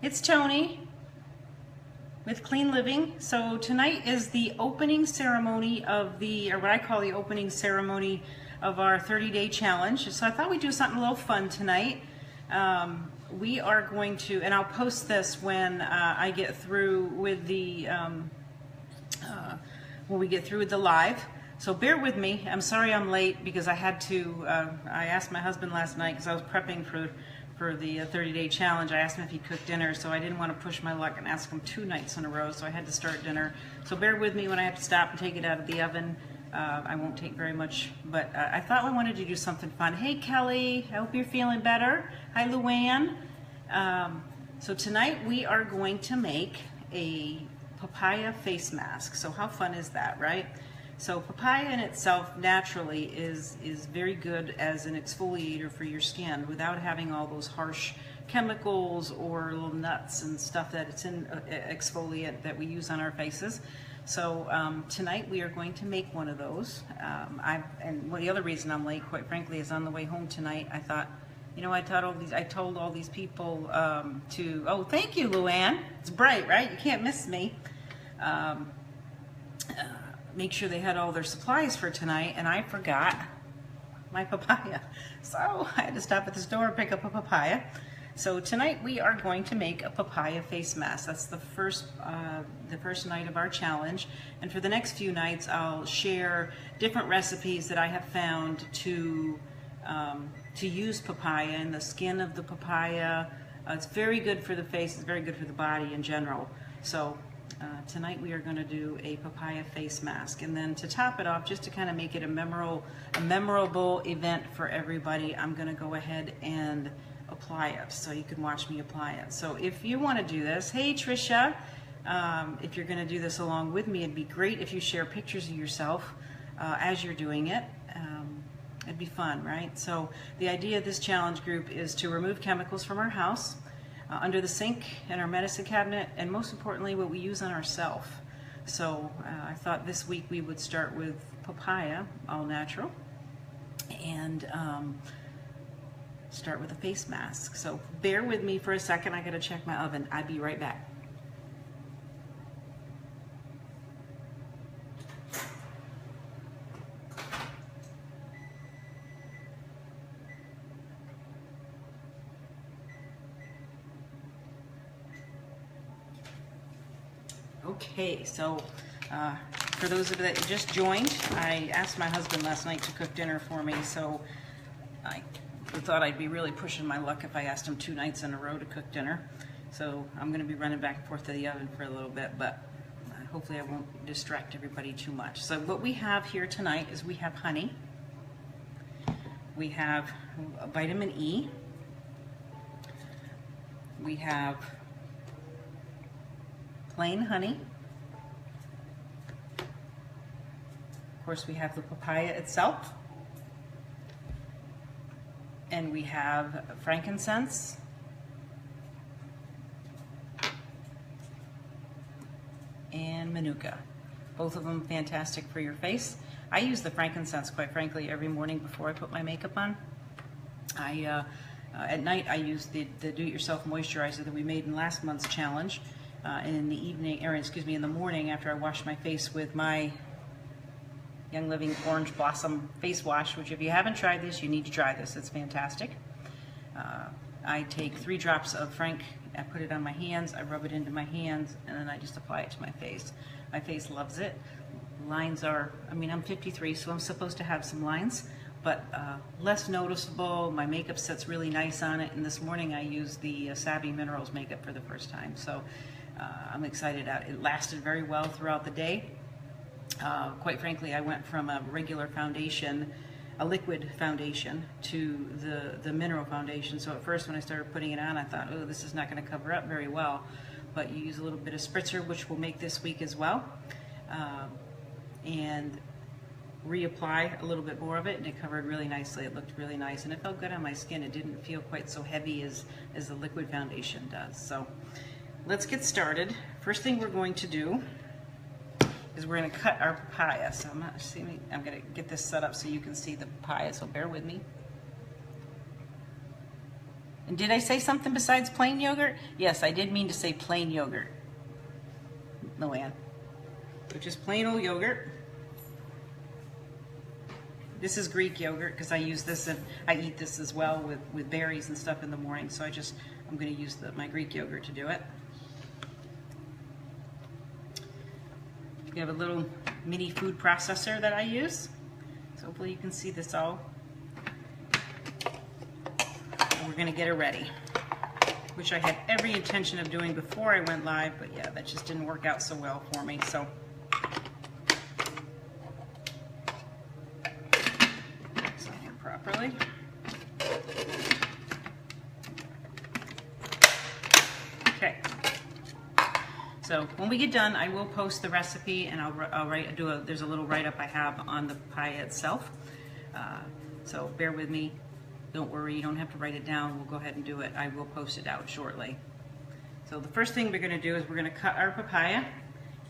It's Tony with Clean Living. So tonight is the opening ceremony of or what I call the opening ceremony of our 30-day challenge. So I thought we'd do something a little fun tonight. We are going to, and I'll post this when I get through with the, when we get through with the live. So bear with me. I'm sorry I'm late because I had to, I asked my husband last night because I was prepping for the 30-day challenge. I asked him if he cooked dinner, so I didn't want to push my luck and ask him 2 nights in a row, so I had to start dinner. So bear with me when I have to stop and take it out of the oven. I won't take very much, but I thought I wanted to do something fun. Hey Kelly, I hope you're feeling better. Hi Luann. So tonight we are going to make a papaya face mask. So how fun is that, right? So papaya in itself naturally is very good as an exfoliator for your skin without having all those harsh chemicals or little nuts and stuff that it's in exfoliant that we use on our faces. So tonight we are going to make one of those. And the other reason I'm late, quite frankly, is on the way home tonight. I thought, you know, I told all these people oh, thank you, Luann. It's bright, right? You can't miss me. Make sure they had all their supplies for tonight, and I forgot my papaya. So I had to stop at the store and pick up a papaya. So tonight we are going to make a papaya face mask. That's the first night of our challenge. And for the next few nights, I'll share different recipes that I have found to use papaya and the skin of the papaya. It's very good for the face. It's very good for the body in general. So tonight we are going to do a papaya face mask, and then to top it off, just to kind of make it a memorable event for everybody, I'm going to go ahead and apply it so you can watch me apply it. So if you want to do this, hey Trisha, if you're going to do this along with me, it'd be great if you share pictures of yourself as you're doing it. It'd be fun, right? So the idea of this challenge group is to remove chemicals from our house, under the sink, in our medicine cabinet, and most importantly what we use on ourselves. So I thought this week we would start with papaya, all natural, and start with a face mask. So bear with me for a second, I gotta check my oven. I'll be right back. Okay, so for those of you that just joined, I asked my husband last night to cook dinner for me, so I thought I'd be really pushing my luck if I asked him 2 nights in a row to cook dinner. So I'm going to be running back and forth to the oven for a little bit, but hopefully I won't distract everybody too much. So what we have here tonight is we have honey, we have vitamin E, we have plain honey. Of course, we have the papaya itself, and we have frankincense, and Manuka. Both of them fantastic for your face. I use the frankincense, quite frankly, every morning before I put my makeup on. At night I use the do-it-yourself moisturizer that we made in last month's challenge. In the evening, or excuse me, in the morning after I wash my face with my Young Living Orange Blossom face wash, which if you haven't tried this, you need to try this. It's fantastic. I take 3 drops of Frank, I put it on my hands, I rub it into my hands, and then I just apply it to my face. My face loves it. Lines are, I mean, I'm 53, so I'm supposed to have some lines, but less noticeable. My makeup sets really nice on it, and this morning I used the Savvy Minerals makeup for the first time, so I'm excited. It lasted very well throughout the day. Quite frankly, I went from a regular foundation, a liquid foundation, to the mineral foundation. So at first when I started putting it on, I thought, oh, this is not going to cover up very well. But you use a little bit of spritzer, which we'll make this week as well, and reapply a little bit more of it, and it covered really nicely. It looked really nice, and it felt good on my skin. It didn't feel quite so heavy as the liquid foundation does. So let's get started. First thing we're going to do is we're going to cut our papaya. So I'm going to get this set up so you can see the papaya, so bear with me. And did I say something besides plain yogurt? Yes, I did mean to say plain yogurt. Luann. So just plain old yogurt. This is Greek yogurt because I use this and I eat this as well with berries and stuff in the morning. So I'm going to use my Greek yogurt to do it. We have a little mini food processor that I use. So hopefully you can see this all. And we're going to get it ready, which I had every intention of doing before I went live, but yeah, that just didn't work out so well for me. So it's on here properly. Okay. So when we get done, I will post the recipe, and there's a little write-up I have on the papaya itself. So bear with me. Don't worry, you don't have to write it down. We'll go ahead and do it. I will post it out shortly. So the first thing we're going to do is we're going to cut our papaya.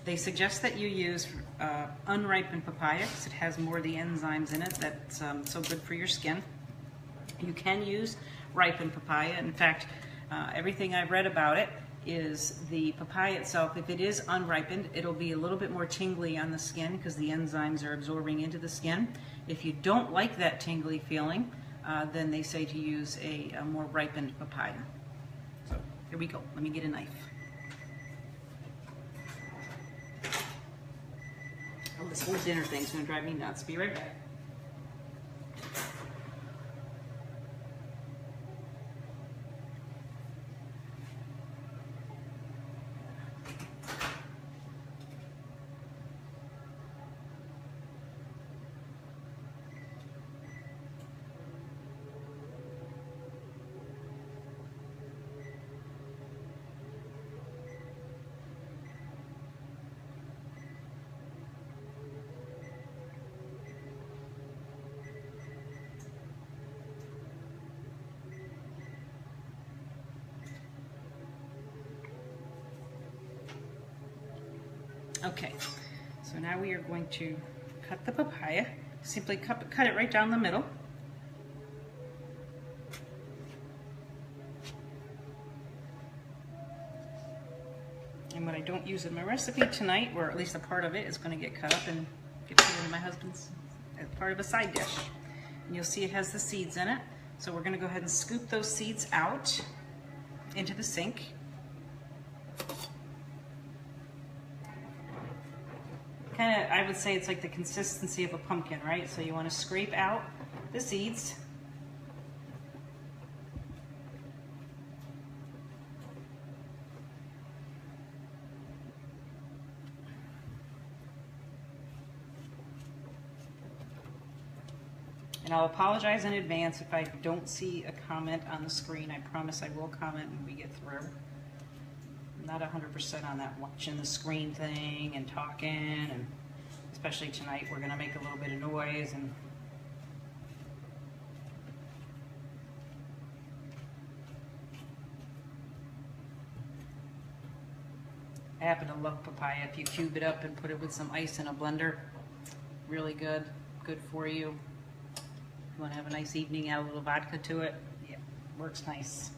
They suggest that you use unripened papaya because it has more of the enzymes in it that's so good for your skin. You can use ripened papaya. In fact, everything I've read about it is the papaya itself, if it is unripened, it'll be a little bit more tingly on the skin because the enzymes are absorbing into the skin. If you don't like that tingly feeling, then they say to use a more ripened papaya. So here we go. Let me get a knife. Oh, this whole dinner thing's going to drive me nuts. Be right back. Okay, so now we are going to cut the papaya. Simply cut it right down the middle. And what I don't use in my recipe tonight, or at least a part of it, is going to get cut up and get put into my husband's as part of a side dish. And you'll see it has the seeds in it. So we're going to go ahead and scoop those seeds out into the sink. Kind of, I would say it's like the consistency of a pumpkin, right? So you want to scrape out the seeds. And I'll apologize in advance if I don't see a comment on the screen. I promise I will comment when we get through. Not 100% on that watching the screen thing and talking, and especially tonight we're going to make a little bit of noise. And I happen to love papaya. If you cube it up and put it with some ice in a blender, really good for you. If you want to have a nice evening, add a little vodka to it, yeah, works nice.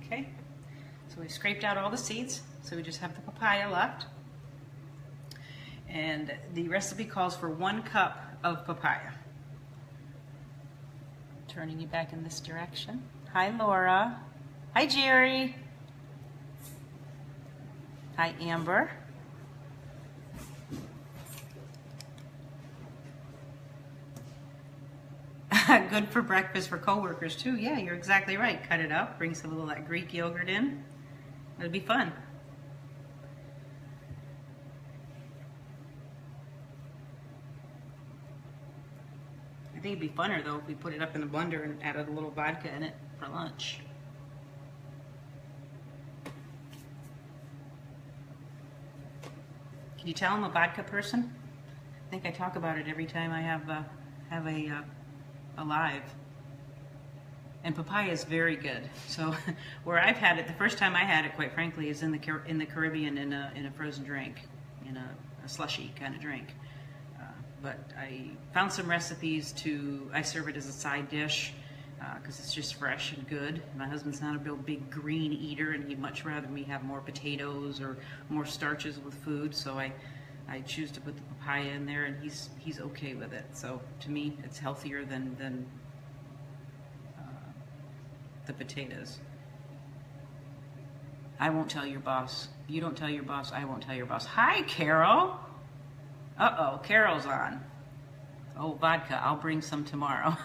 Okay, so we scraped out all the seeds, so we just have the papaya left. And the recipe calls for 1 cup of papaya. Turning you back in this direction. Hi, Laura. Hi, Jerry. Hi, Amber. Good for breakfast for coworkers too. Yeah, you're exactly right. Cut it up, bring some of that Greek yogurt in. It'll be fun. I think it'd be funner though if we put it up in the blender and added a little vodka in it for lunch. Can you tell I'm a vodka person? I think I talk about it every time I have a live. And papaya is very good. So where I've had it, the first time I had it, quite frankly, is in the Caribbean in a frozen drink, in a slushy kind of drink. but I found some recipes I serve it as a side dish because it's just fresh and good. My husband's not a real big green eater, and he'd much rather me have more potatoes or more starches with food, so I choose to put the papaya in there, and he's okay with it. So to me, it's healthier than the potatoes. I won't tell your boss. You don't tell your boss. I won't tell your boss. Hi, Carol. Uh-oh, Carol's on. Oh, vodka. I'll bring some tomorrow.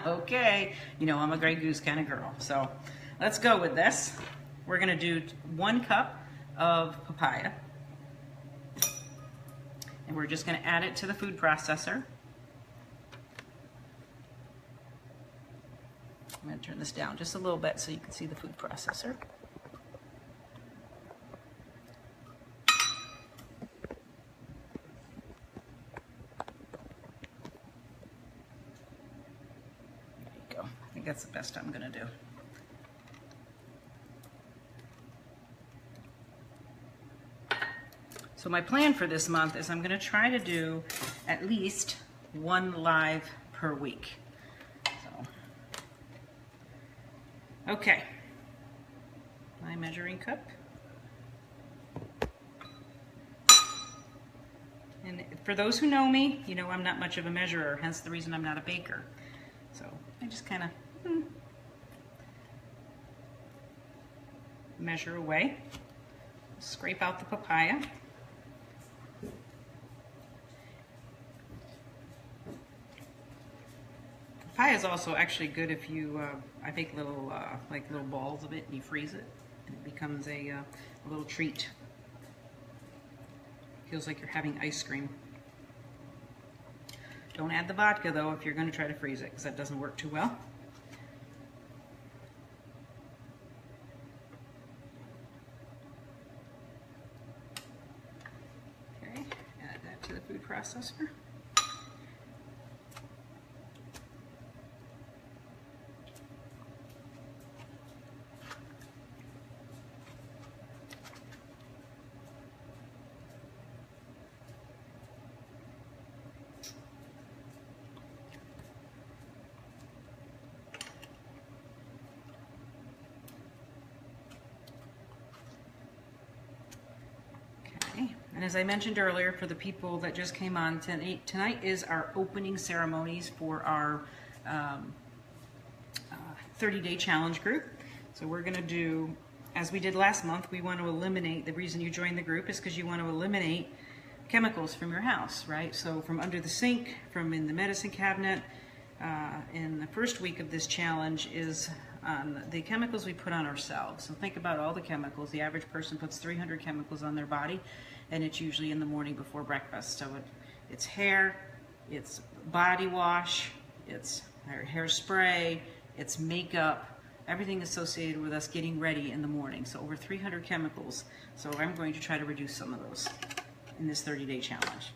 Okay. You know, I'm a Grey Goose kind of girl. So let's go with this. We're going to do 1 cup of papaya. And we're just going to add it to the food processor. I'm going to turn this down just a little bit so you can see the food processor. That's the best I'm going to do. So my plan for this month is I'm going to try to do at least 1 live per week. So, okay, my measuring cup. And for those who know me, you know I'm not much of a measurer, hence the reason I'm not a baker. So I just kind of measure away, scrape out the papaya. Papaya is also actually good if you, I make little little balls of it and you freeze it, and it becomes a little treat. Feels like you're having ice cream. Don't add the vodka though if you're going to try to freeze it, because that doesn't work too well. Okay, add that to the food processor. And as I mentioned earlier, for the people that just came on, tonight is our opening ceremonies for our 30-day challenge group. So we're going to do, as we did last month, we want to eliminate, the reason you join the group is because you want to eliminate chemicals from your house, right? So from under the sink, from in the medicine cabinet, in the first week of this challenge is the chemicals we put on ourselves. So think about all the chemicals. The average person puts 300 chemicals on their body, and it's usually in the morning before breakfast. So it's hair, it's body wash, it's hairspray, it's makeup, everything associated with us getting ready in the morning. So over 300 chemicals. So I'm going to try to reduce some of those in this 30-day challenge.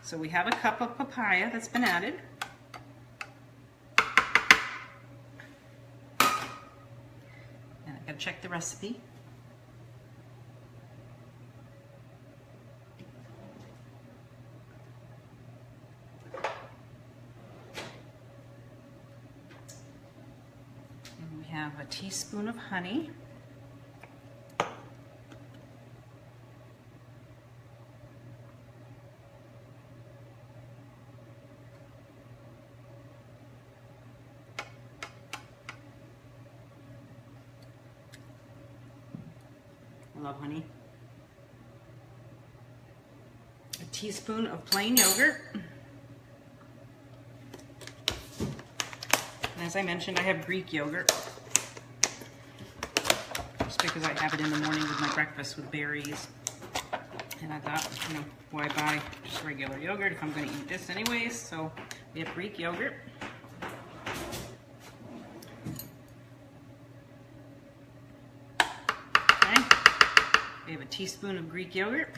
So we have a cup of papaya that's been added. And I gotta check the recipe. Have a teaspoon of honey, I love honey, a teaspoon of plain yogurt. And as I mentioned, I have Greek yogurt, just because I have it in the morning with my breakfast with berries. And I thought, you know, why buy just regular yogurt if I'm going to eat this anyways? So we have Greek yogurt. Okay, we have a teaspoon of Greek yogurt.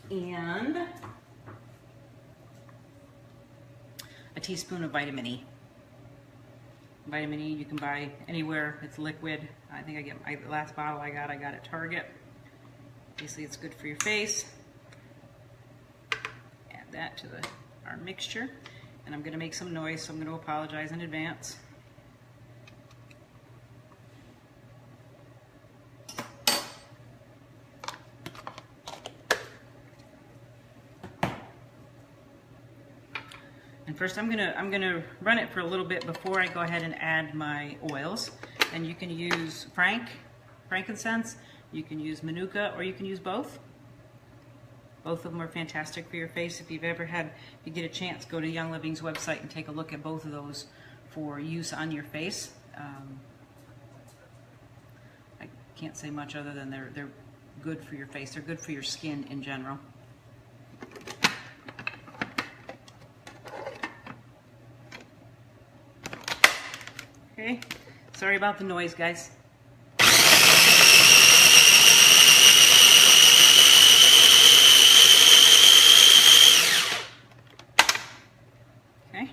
And a teaspoon of vitamin E. Vitamin E you can buy anywhere. It's liquid. I think I get the last bottle I got at Target. Obviously it's good for your face. that to our mixture. And I'm going to make some noise, so I'm going to apologize in advance. And first I'm gonna run it for a little bit before I go ahead and add my oils. And you can use frankincense, you can use Manuka, or you can use both. Both of them are fantastic for your face. If you get a chance, go to Young Living's website and take a look at both of those for use on your face. I can't say much other than they're good for your face. They're good for your skin in general. Okay, sorry about the noise, guys. Okay.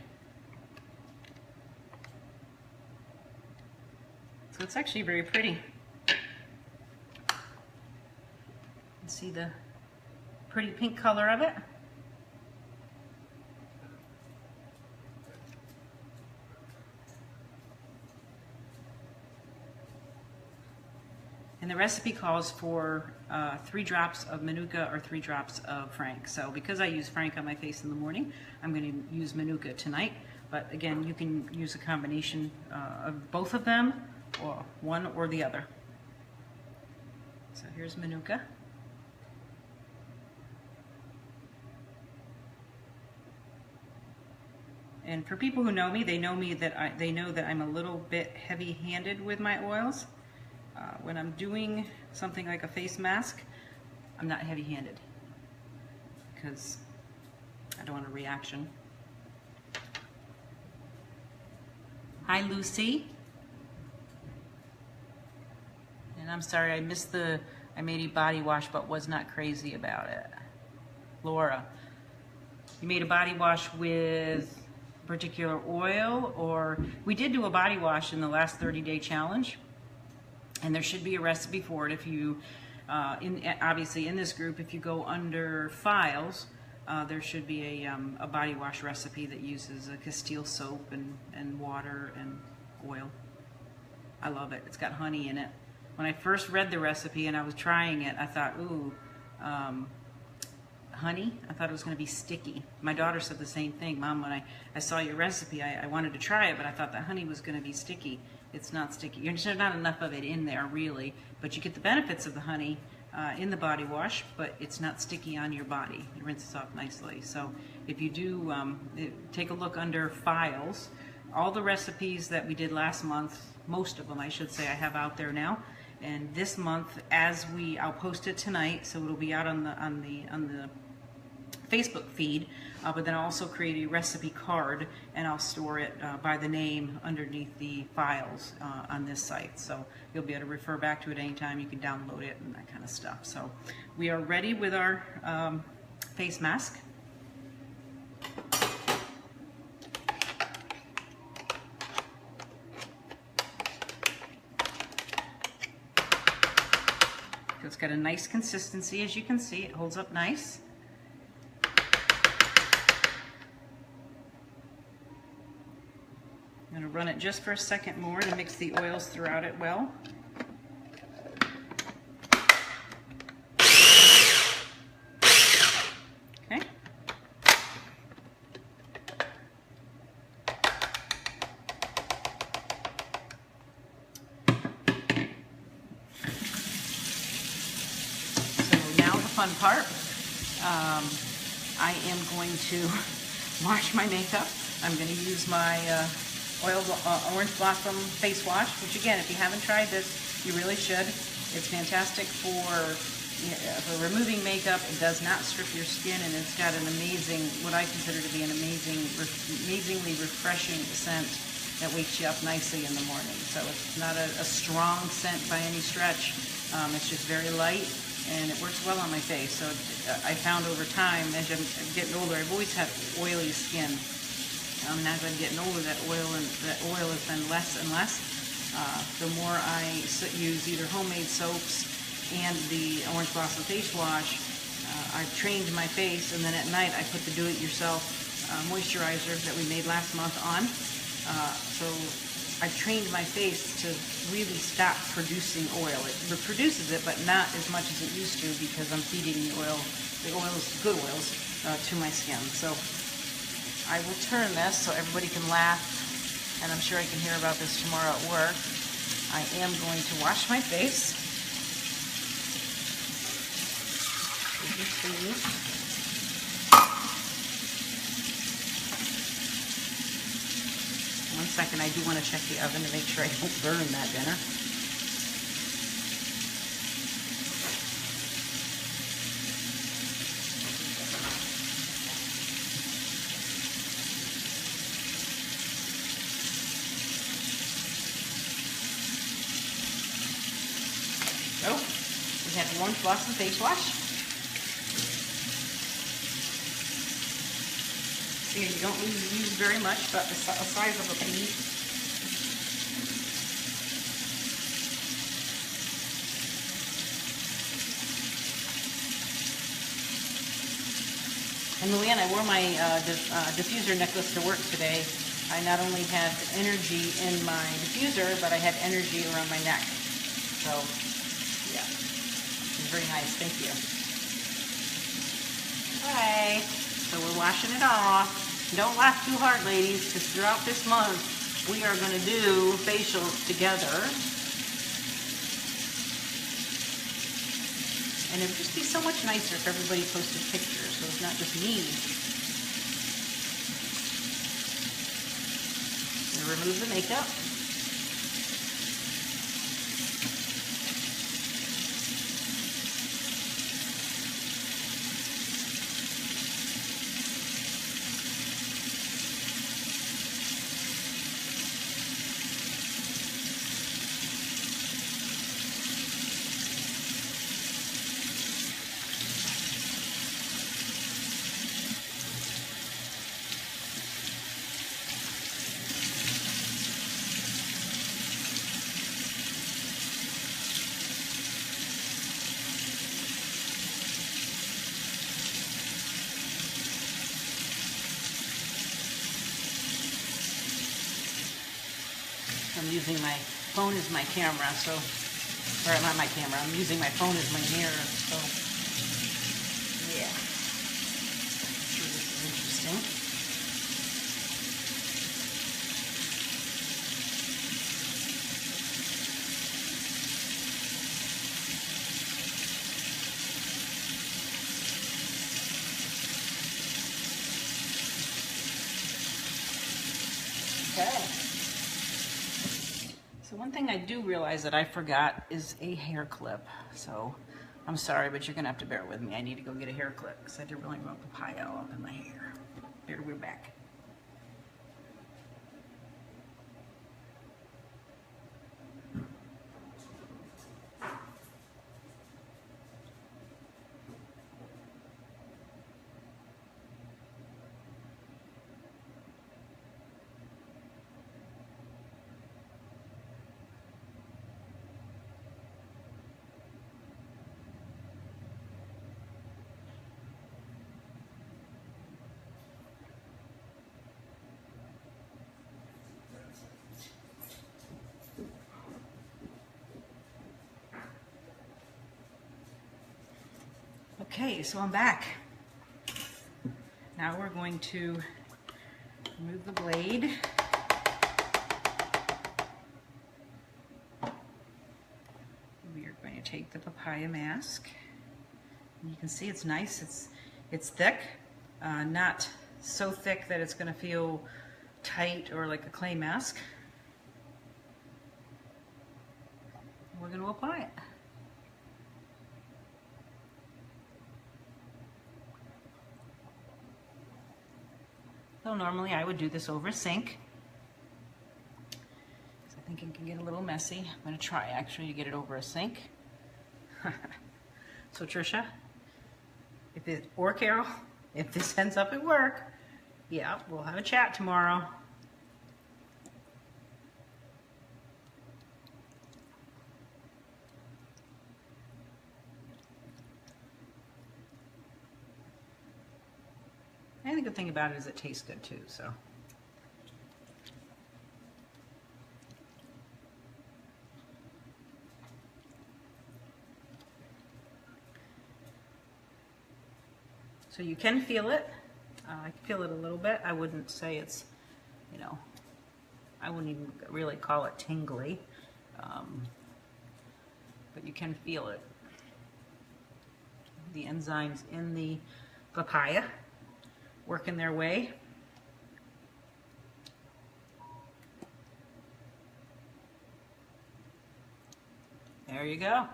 So it's actually very pretty. You can see the pretty pink color of it. And the recipe calls for 3 drops of Manuka or 3 drops of Frank. So because I use Frank on my face in the morning, I'm going to use Manuka tonight. But again, you can use a combination of both of them, or one or the other. So here's Manuka. And for people who know me, they know that I'm a little bit heavy-handed with my oils. When I'm doing something like a face mask, I'm not heavy-handed because I don't want a reaction. Hi, Lucy. And I'm sorry, I made a body wash but was not crazy about it. Laura, you made a body wash with particular oil, or we did do a body wash in the last 30-day challenge. And there should be a recipe for it if you, obviously in this group, if you go under files, there should be a body wash recipe that uses a Castile soap and water and oil. I love it. It's got honey in it. When I first read the recipe and I was trying it, I thought, ooh, honey? I thought it was going to be sticky. My daughter said the same thing. Mom, when I saw your recipe, I wanted to try it, but I thought the honey was going to be sticky. It's not sticky. There's not enough of it in there, really, but you get the benefits of the honey in the body wash, but it's not sticky on your body. It rinses off nicely. So if you do take a look under files, all the recipes that we did last month, most of them I should say, I have out there now. And this month, I'll post it tonight, so it'll be out on the Facebook feed, but then I'll also create a recipe card and I'll store it by the name underneath the files on this site. So you'll be able to refer back to it anytime. You can download it and that kind of stuff. So we are ready with our face mask. So it's got a nice consistency, as you can see. It holds up nice. I'm going to run it just for a second more to mix the oils throughout it well. Okay. So now the fun part. I am going to wash my makeup. I'm going to use my Orange Blossom face wash, which again, if you haven't tried this, you really should. It's fantastic for removing makeup. It does not strip your skin, and it's got an amazing, what I consider to be an amazingly refreshing scent that wakes you up nicely in the morning. So it's not a strong scent by any stretch. It's just very light, and it works well on my face. So I found over time, as I'm getting older, I've always had oily skin. And as I'm getting older, that oil has been less and less. The more I use either homemade soaps and the Orange Blossom face wash, I've trained my face, and then at night I put the do-it-yourself moisturizer that we made last month on. So I've trained my face to really stop producing oil. It produces it, but not as much as it used to, because I'm feeding the oils, good oils, to my skin. So I will turn this so everybody can laugh, and I'm sure I can hear about this tomorrow at work. I am going to wash my face. One second, I do want to check the oven to make sure I don't burn that dinner. So, we have one floss and face wash. See, you don't use very much, but the size of a pea. And Luann, I wore my diffuser necklace to work today. I not only had energy in my diffuser, but I had energy around my neck. So, yeah, it's very nice. Thank you. Bye. So we're washing it off. Don't laugh too hard, ladies, because throughout this month, we are going to do facials together. And it would just be so much nicer if everybody posted pictures, so it's not just me. I'm going to remove the makeup. I'm using my phone as my camera, so, or not my camera, I'm using my phone as my mirror, so, yeah. I'm sure this is interesting. Okay. So one thing I do realize that I forgot is a hair clip. So I'm sorry, but you're gonna have to bear with me. I need to go get a hair clip because I didn't really want papaya all up in my hair. There, we're back. Okay, so I'm back. Now we're going to remove the blade. We are going to take the papaya mask. And you can see it's nice. It's thick, not so thick that it's going to feel tight or like a clay mask. We're going to apply it. So normally I would do this over a sink. I think it can get a little messy. I'm going to try actually to get it over a sink. So Trisha, or Carol, if this ends up at work, yeah, we'll have a chat tomorrow. And the good thing about it is it tastes good too, so. So you can feel it. I can feel it a little bit. I wouldn't say it's, you know, I wouldn't even really call it tingly, but you can feel it. The enzymes in the papaya working their way. There you go.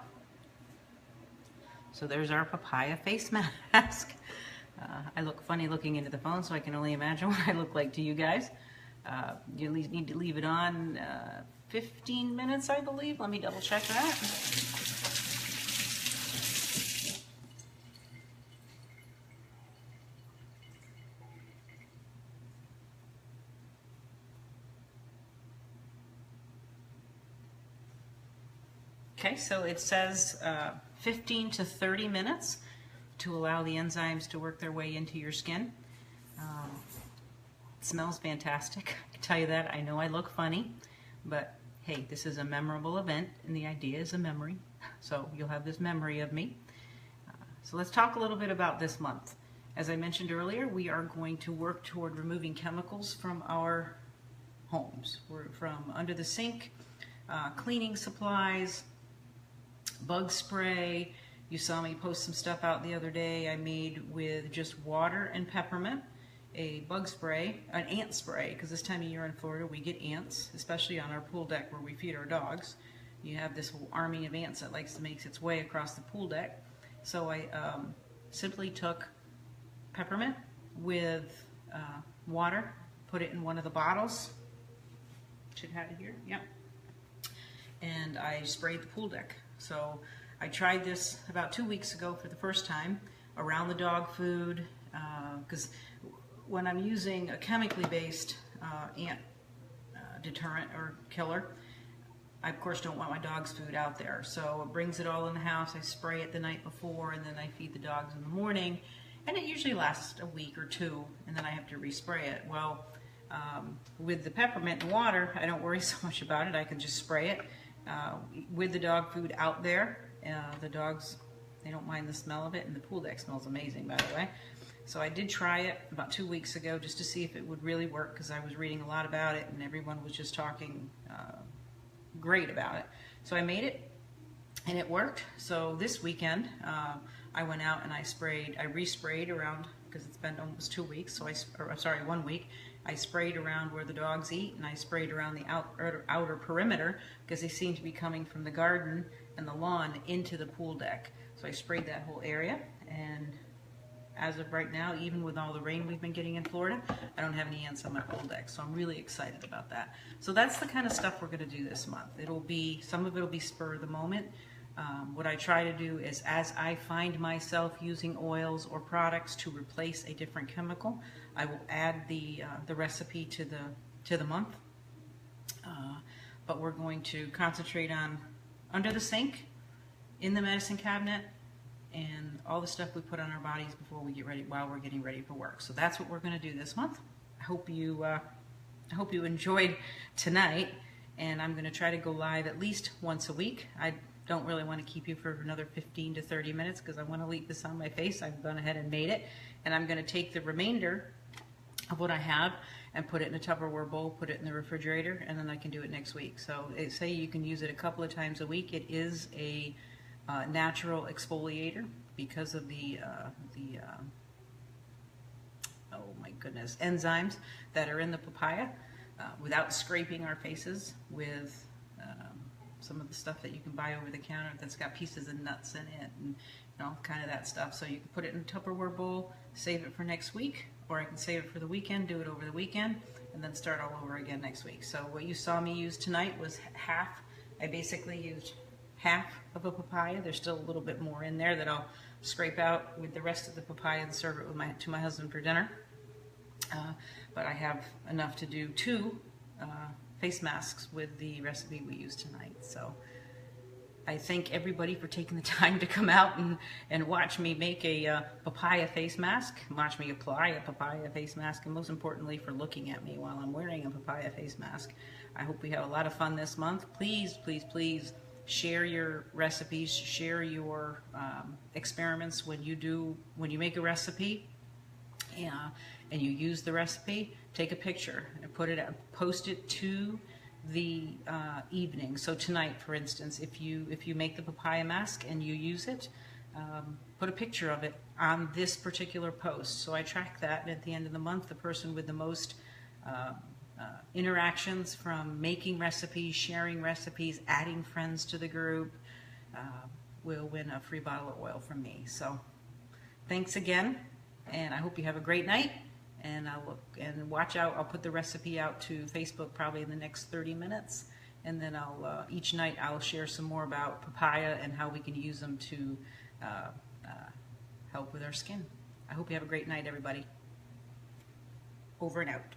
So there's our papaya face mask. I look funny looking into the phone, so I can only imagine what I look like to you guys. You need to leave it on 15 minutes, I believe. Let me double check that. Okay, so it says 15 to 30 minutes to allow the enzymes to work their way into your skin. It smells fantastic. I can tell you that. I know I look funny, but hey, this is a memorable event, and the idea is a memory. So you'll have this memory of me. So let's talk a little bit about this month. As I mentioned earlier, we are going to work toward removing chemicals from our homes. We're from under the sink, cleaning supplies, bug spray. You saw me post some stuff out the other day I made with just water and peppermint, a bug spray, an ant spray, because this time of year in Florida we get ants, especially on our pool deck where we feed our dogs. You have this whole army of ants that likes to make its way across the pool deck. So I simply took peppermint with water, put it in one of the bottles. Should have it here, yep. And I sprayed the pool deck. So I tried this about 2 weeks ago for the first time around the dog food, because when I'm using a chemically based ant deterrent or killer, I of course don't want my dog's food out there. So it brings it all in the house. I spray it the night before, and then I feed the dogs in the morning, and it usually lasts a week or two, and then I have to respray it. Well, with the peppermint and water, I don't worry so much about it. I can just spray it with the dog food out there. The dogs, they don't mind the smell of it, and the pool deck smells amazing, by the way. So I did try it about 2 weeks ago just to see if it would really work, because I was reading a lot about it and everyone was just talking great about it. So I made it and it worked. So this weekend I went out and I resprayed around, because it's been almost 2 weeks, so 1 week. I sprayed around where the dogs eat, and I sprayed around the outer perimeter, because they seem to be coming from the garden and the lawn into the pool deck. So I sprayed that whole area, and as of right now, even with all the rain we've been getting in Florida, I don't have any ants on my pool deck, so I'm really excited about that. So that's the kind of stuff we're going to do this month. Some of it will be spur of the moment. What I try to do is, as I find myself using oils or products to replace a different chemical, I will add the recipe to the month. But we're going to concentrate on under the sink, in the medicine cabinet, and all the stuff we put on our bodies before we get ready, while we're getting ready for work. So that's what we're going to do this month. I hope you enjoyed tonight, and I'm going to try to go live at least once a week. I don't really want to keep you for another 15 to 30 minutes because I want to leave this on my face. I've gone ahead and made it, and I'm going to take the remainder of what I have and put it in a Tupperware bowl, put it in the refrigerator, and then I can do it next week. So say you can use it a couple of times a week. It is a natural exfoliator because of the oh my goodness, enzymes that are in the papaya, without scraping our faces with some of the stuff that you can buy over the counter that's got pieces of nuts in it, and kind of that stuff. So you can put it in a Tupperware bowl, save it for next week, or I can save it for the weekend, do it over the weekend, and then start all over again next week. So what you saw me use tonight was half. I basically used half of a papaya. There's still a little bit more in there that I'll scrape out with the rest of the papaya and serve it to my husband for dinner. But I have enough to do 2 face masks with the recipe we used tonight. So I thank everybody for taking the time to come out and watch me make a papaya face mask, watch me apply a papaya face mask, and most importantly for looking at me while I'm wearing a papaya face mask. I hope we have a lot of fun this month. Please, please, please share your recipes, share your experiments when you make a recipe and you use the recipe. Take a picture and post it to the evening. So tonight, for instance, if you make the papaya mask and you use it, put a picture of it on this particular post. So I track that, and at the end of the month, the person with the most interactions from making recipes, sharing recipes, adding friends to the group will win a free bottle of oil from me. So thanks again, and I hope you have a great night. And watch out. I'll put the recipe out to Facebook probably in the next 30 minutes, and then each night I'll share some more about papaya and how we can use them to help with our skin. I hope you have a great night, everybody. Over and out.